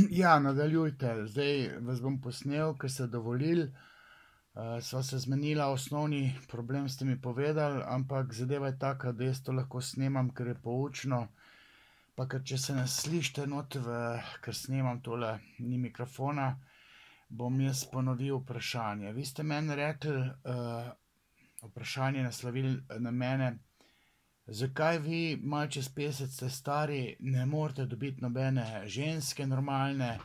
Ja, nadaljujte. Zdaj vas bom posnel, ker ste dovolili. Sva se zmenila, osnovni problem ste mi povedali, ampak zadeva je taka, da jaz to lahko snemam, ker je poučno. Pa ker če se ne slišite ker snemam tole, ni mikrofona, bom jaz ponovil vprašanje. Vi ste meni rekli, vprašanje naslovili na mene, zakaj vi, malo čez 50 ste stari, ne morete dobiti nobene ženske normalne,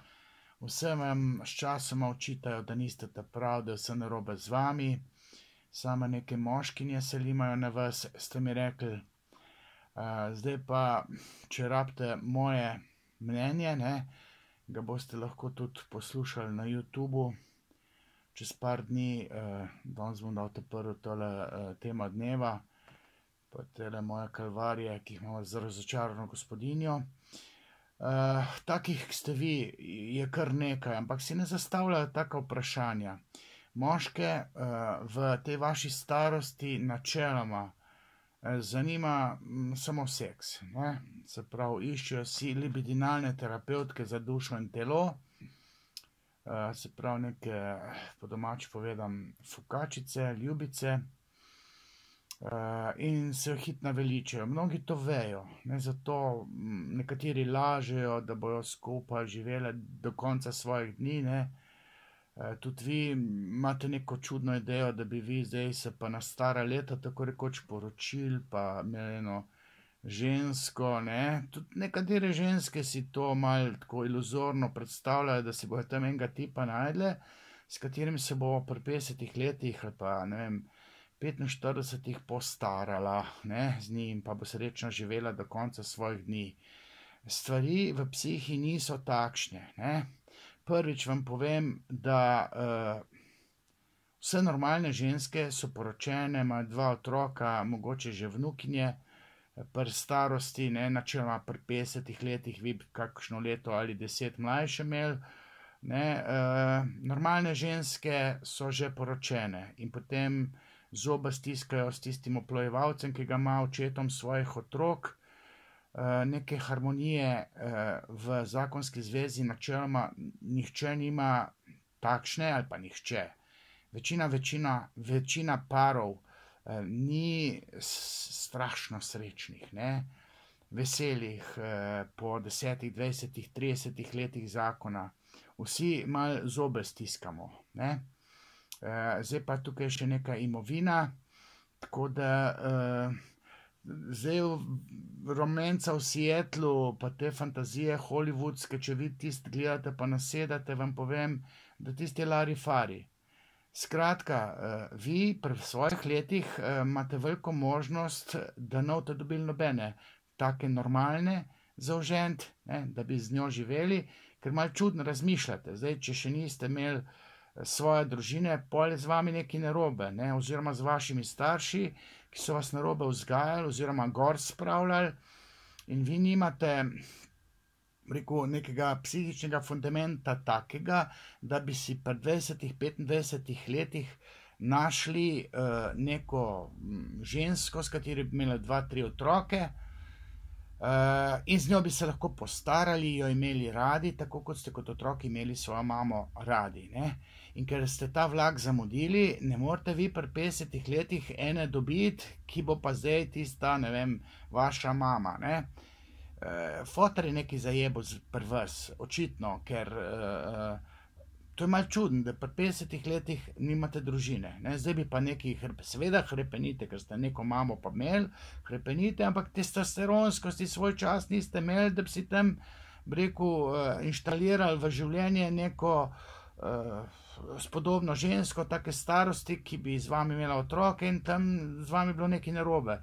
vse vam s časoma očitajo, da niste ta prav, da je vse narobe z vami, samo neke moškinje se limajo na vas, ste mi rekli. Zdaj pa, če rabite moje mnenje, ne, ga boste lahko tudi poslušali na YouTubu. Čez par dni, danes bom dal prvo tole tema dneva, pa tele moje kalvarije, ki jih imamo z razočarano gospodinjo. Takih, ki ste vi, je kar nekaj, ampak si ne zastavljajo taka vprašanja. Moške v tej vaši starosti načeloma zanima samo seks, ne? Se pravi, iščejo si libidinalne terapevtke za dušo in telo, se pravi neke, po domače povedam, fukačice, ljubice, in se hit naveličajo. Mnogi to vejo, ne, zato nekateri lažejo, da bojo skupaj živele do konca svojih dni, ne. Tudi vi imate neko čudno idejo, da bi vi zdaj se pa na stara leta tako rekoč poročili, pa imeli eno žensko, ne. Tudi nekatere ženske si to malo tako iluzorno predstavljajo, da si bojo tam enega tipa najdle, s katerim se bo pri 50 letih ali pa, ne vem, 45 postarala, ne, z njim, pa bo srečno živela do konca svojih dni. Stvari v psihi niso takšne, ne. Prvič vam povem, da vse normalne ženske so poročene, imajo 2 otroka, mogoče že vnukinje, pri starosti, ne, načeloma pri 50 letih, vi bi kakšno leto ali 10 mlajše imeli, ne. Normalne ženske so že poročene in potem zobe stiskajo s tistim oplojevalcem, ki ga ima očetom svojih otrok. Neke harmonije v zakonski zvezi načeloma nihče nima takšne, ali pa nihče. Večina parov ni strašno srečnih, ne, veselih po 10, 20, 30 letih zakona. Vsi malo zobe stiskamo, ne. Zdaj pa tukaj še neka imovina, tako da zdaj romanca v Seattlu, pa te fantazije hollywoodske, če vi tisto gledate pa nasedate, vam povem, da tisti je larifari. Skratka, vi pri svojih letih imate veliko možnost, da ne boste dobili nobene take normalne zaužent, ne, da bi z njo živeli, ker malo čudno razmišljate. Zdaj, če še niste imeli svoje družine, pol je z vami nekaj narobe, ne, oziroma z vašimi starši, ki so vas narobe vzgajali oziroma gor spravljali in vi nimate, rekel, nekega psihičnega fundamenta takega, da bi si pri 20, 25 letih našli neko žensko, s katero bi imeli 2, 3 otroke, in z njo bi se lahko postarali, jo imeli radi, tako kot ste kot otroci imeli svojo mamo radi, ne. In ker ste ta vlak zamudili, ne morete vi pri 50 letih ene dobiti, ki bo pa zdaj tista, ne vem, vaša mama, ne. Foter je nekaj zajebil pri vas, očitno, ker to je malo čudno, da pri 50 letih nimate družine, ne. Zdaj bi pa nekaj, seveda hrepenite, ker ste neko mamo pa imeli, hrepenite, ampak testosteronskosti svoj čas niste imeli, da bi si tam, bi rekel, inštalirali v življenje neko spodobno žensko take starosti, ki bi z vami imela otroke in tam z vami bilo nekaj narobe.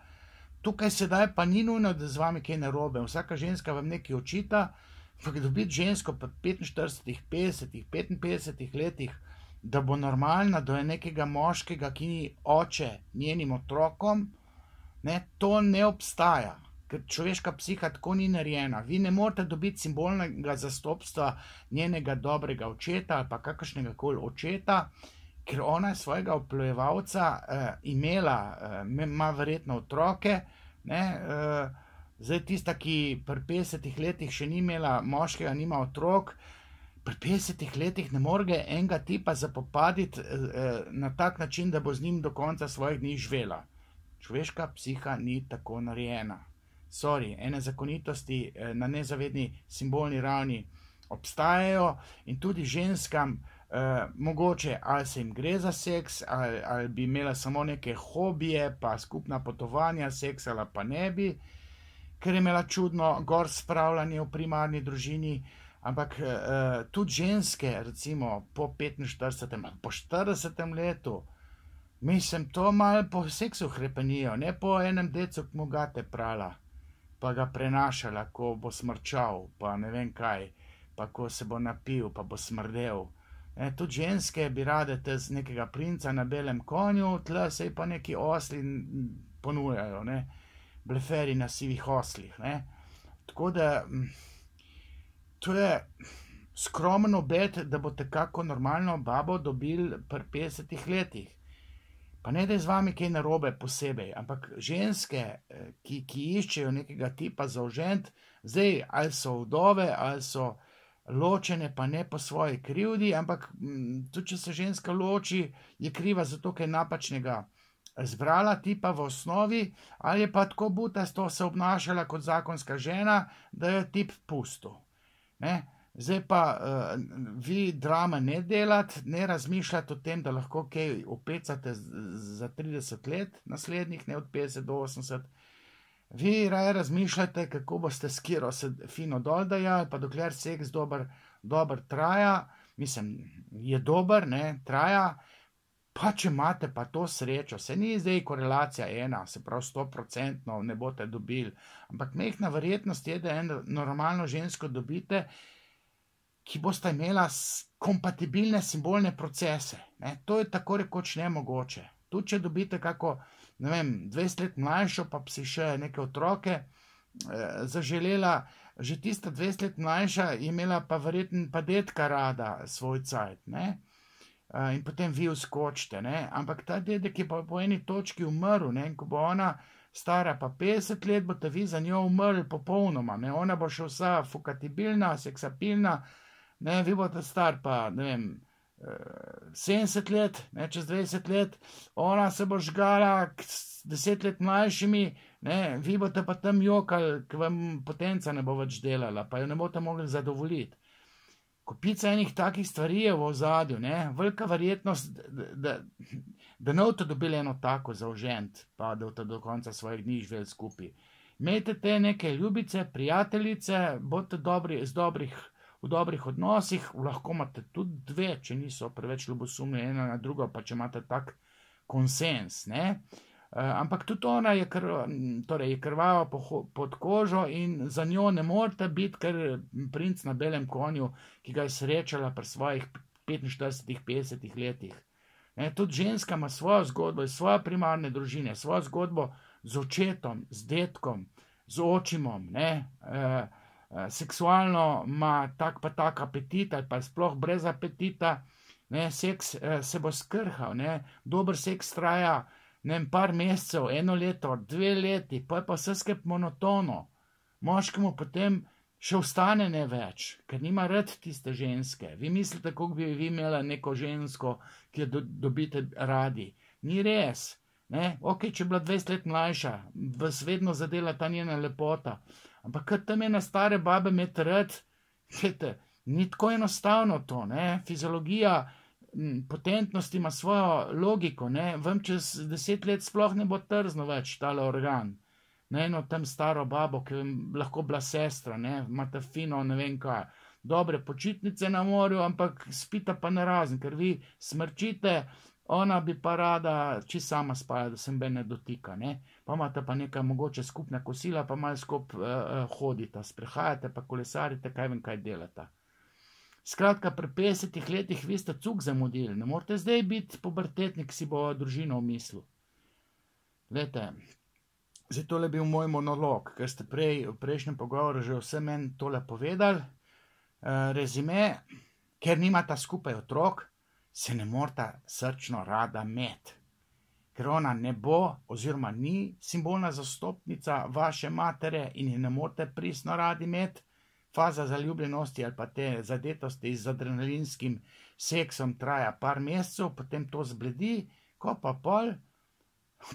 Tukaj sedaj pa ni nujno, da z vami kaj narobe, vsaka ženska vam nekaj očita, ampak dobiti žensko pri 45, 50, 55 letih, da bo normalna do nekega moškega, ki ni oče njenim otrokom, ne, to ne obstaja. Ker človeška psiha tako ni narejena. Vi ne morete dobiti simbolnega zastopstva njenega dobrega očeta ali pa kakršnega koli očeta, ker ona je svojega oplojevalca imela, ima verjetno otroke, ne, Zdaj tista, ki pri 50 letih še ni imela moškega, nima otrok, pri 50 letih ne more enega tipa zapopaditi na tak način, da bo z njim do konca svojih dni živela. Človeška psiha ni tako narejena. Sorry, ene zakonitosti na nezavedni simbolni ravni obstajajo in tudi ženskam mogoče ali se jim gre za seks, ali bi imela samo neke hobije, pa skupna potovanja, seksala pa ne bi, ker je imela čudno gor spravljanje v primarni družini, ampak tudi ženske, recimo po 45. po 40. letu, mislim, to malo po seksu hrepenijo, ne po enem decu, ki mu gate prala, pa ga prenašala, ko bo smrčal, pa ne vem kaj, pa ko se bo napil, pa bo smrdel. Tudi ženske bi rade z nekega princa na belem konju, tle se pa neki osli ponujajo, ne, bleferi na sivih oslih, ne. Tako da, to je skromen obet, da boste kako normalno babo dobili pri 50 letih. Pa ne, da je z vami kaj narobe posebej, ampak ženske, ki iščejo nekega tipa za ožent, zdaj ali so vdove, ali so ločene, pa ne po svoji krivdi, ampak tudi če se ženska loči, je kriva zato, ker je napačnega zbrala tipa v osnovi, ali je pa tako butasto se obnašala kot zakonska žena, da jo tip pustil. Zdaj pa vi drama ne delate, ne razmišljate o tem, da lahko kaj opecate za 30 let naslednjih, ne od 50 do 80. Vi raje razmišljate, kako boste s kiro se fino dol dajali, pa dokler seks dober traja, mislim, je dober, ne, traja, pa če imate pa to srečo, se ni zdaj korelacija ena, se pravi 100% ne boste dobili, ampak majhna verjetnost je, da eno normalno žensko dobite, ki boste imela kompatibilne simbolne procese, ne, to je tako rekoč nemogoče. Tudi če dobite kako, ne vem, 20 let mlajšo, pa si še neke otroke zaželela, že tista 20 let mlajša je imela pa verjetno pa dedka rada svoj cajt, ne, in potem vi vskočite, ne, ampak ta dedek je pa po eni točki umrl, ne, in ko bo ona stara pa 50 let, boste vi za njo umrli popolnoma, ne, ona bo še vsa fukatibilna, seksapilna, ne, vi boste star pa, ne vem, 70 let, ne, čez 20 let, ona se bo žgala 10 let mlajšimi, ne, vi boste pa tam jokali, ki vam potenca ne bo več delala, pa jo ne boste mogli zadovoljiti. Kopica enih takih stvari je v ozadju, ne, velika verjetnost, da ne boste dobili eno tako za ožent, pa da boste do konca svojih dni živeli skupaj. Imejte te neke ljubice, prijateljice, bodite v dobrih odnosih, lahko imate tudi dve, če niso preveč ljubosumne ena na drugo, pa če imate tak konsens, ne. Ampak tudi ona je krvava pod kožo in za njo ne morete biti, ker princ na belem konju, ki ga je srečala pri svojih 45-50 letih. Tudi ženska ima svojo zgodbo iz svoje primarne družine, svojo zgodbo z očetom, z dedkom, z očimom, ne, seksualno ima tak pa tak apetit, ali pa sploh brez apetita, ne, seks se bo skrhal, ne, dober seks traja, ne vem, par mesecev, 1 leto, 2 leti, pa je pa vse skup monotono. Moškemu potem še ostane ne več, ker nima rad tiste ženske. Vi mislite, kako bi vi imela neko žensko, ki jo dobite radi. Ni res, ne, okej, če je bila 20 let mlajša, vas vedno zadela ta njena lepota, ampak kar tam ena stare babe imeti rad, ni tako enostavno to, ne, fiziologija potentnosti ima svojo logiko, ne, vam čez 10 let sploh ne bo trzno več tale organ, ne, eno tam staro babo, ki lahko bila sestra, ne, imate fino, ne vem kaj, dobre počitnice na morju, ampak spita pa narazen, ker vi smrčite, ona bi pa rada čisto sama spala, da se mbe ne dotika, ne, pa imate pa nekaj mogoče skupna kosila, pa malo skup hodita, sprehajate, pa kolesarite, kaj vem kaj delata. Skratka, pri 50 letih vi ste cuk zamudili, ne morate zdaj biti pubertetnik, si bo družino omislil. Glejte, zdaj tole je bil moj monolog, ker ste v prejšnjem pogovoru že vse meni tole povedali. Rezime, ker nimata skupaj otrok, se ne morata srčno rada imeti. ker ona ne bo oziroma ni simbolna zastopnica vaše matere in je ne morete pristno radi imeti. Faza zaljubljenosti ali pa te zadetosti z adrenalinskim seksom traja par mesecev, potem to zbledi, ko pa pol,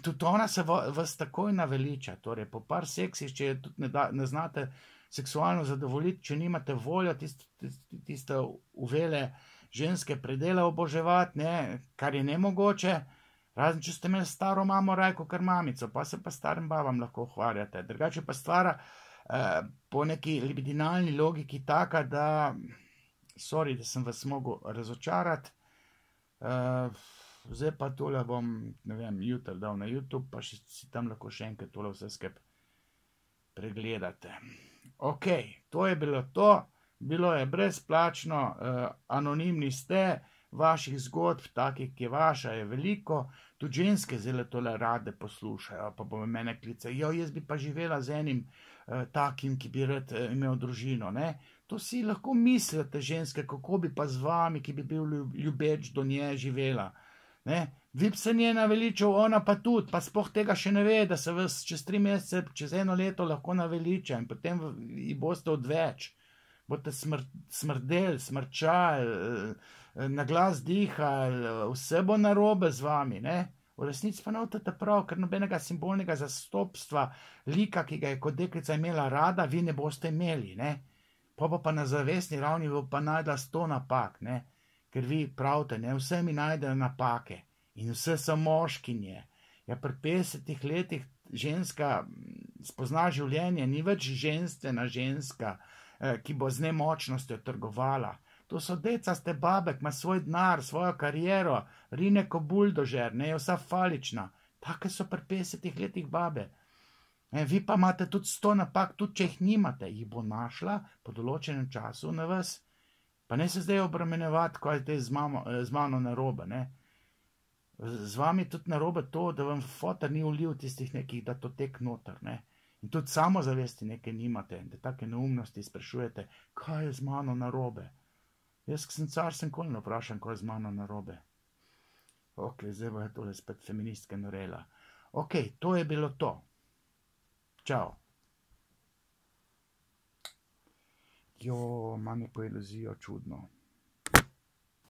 tudi ona se vas takoj naveliča, torej po par seksih, če tudi ne znate seksualno zadovoljiti, če nimate voljo tiste uvele ženske predele oboževati, kar je nemogoče, razen če ste imeli staro mamo rajko kar mamico, pa se pa starim babam lahko hvarjate. Drugače pa stvara po neki libidinalni logiki taka, da, sorry, da sem vas mogel razočarati, zdaj pa tole bom, ne vem, jutri dal na YouTube, pa si tam lahko še enkrat tole vse skupaj pregledate. Ok, to je bilo je brezplačno, anonimni ste, vaših zgodb, takih, ki je vaša, je veliko, tudi ženske zelo tole rade poslušajo, pa bo mene klice, jaz bi pa živela z enim takim, ki bi rad imel družino, To si lahko mislite, ženske, kako bi pa z vami, ki bi bil ljubeč do nje, živela, Vi bi se nje naveličal, ona pa tudi, pa sploh tega še ne ve, da se vas čez 3 mesece, čez 1 leto lahko naveliča in potem ji boste odveč. Boste smrdeli, smrčali, na glas dihali, vse bo narobe z vami, V resnici pa notete prav, ker nobenega simbolnega zastopstva, lika, ki ga je kot deklica imela rada, vi ne boste imeli, Pa na zavestni ravni bo pa najdla 100 napak, Ker vi pravite, vse mi najdejo napake in vse so moškinje. Ja, pri 50 letih ženska spozna življenje, ni več ženstvena ženska, ki bo z nemočnostjo trgovala. To so decaste babe, ki ima svoj denar, svojo kariero, rine ko buldožer, je vsa falična. Take so pri 50 letih babe. Vi pa imate tudi 100 napak, tudi če jih nimate, jih bo našla po določenem času na vas. Pa ne se zdaj obremenjevati, ko je z mano narobe, Z vami tudi narobe to, da vam fotar ni ulil tistih nekih datotek noter, In tudi samozavesti nekaj nimate, da take neumnosti sprašujete, kaj je z mano narobe. Jaz, ki sem car, sem nikoli ne vprašam, kaj je z mano narobe. Ok, zdaj bo je tole spet feministka norela. Ok, to je bilo to. Čau. Imam neko iluzijo čudno.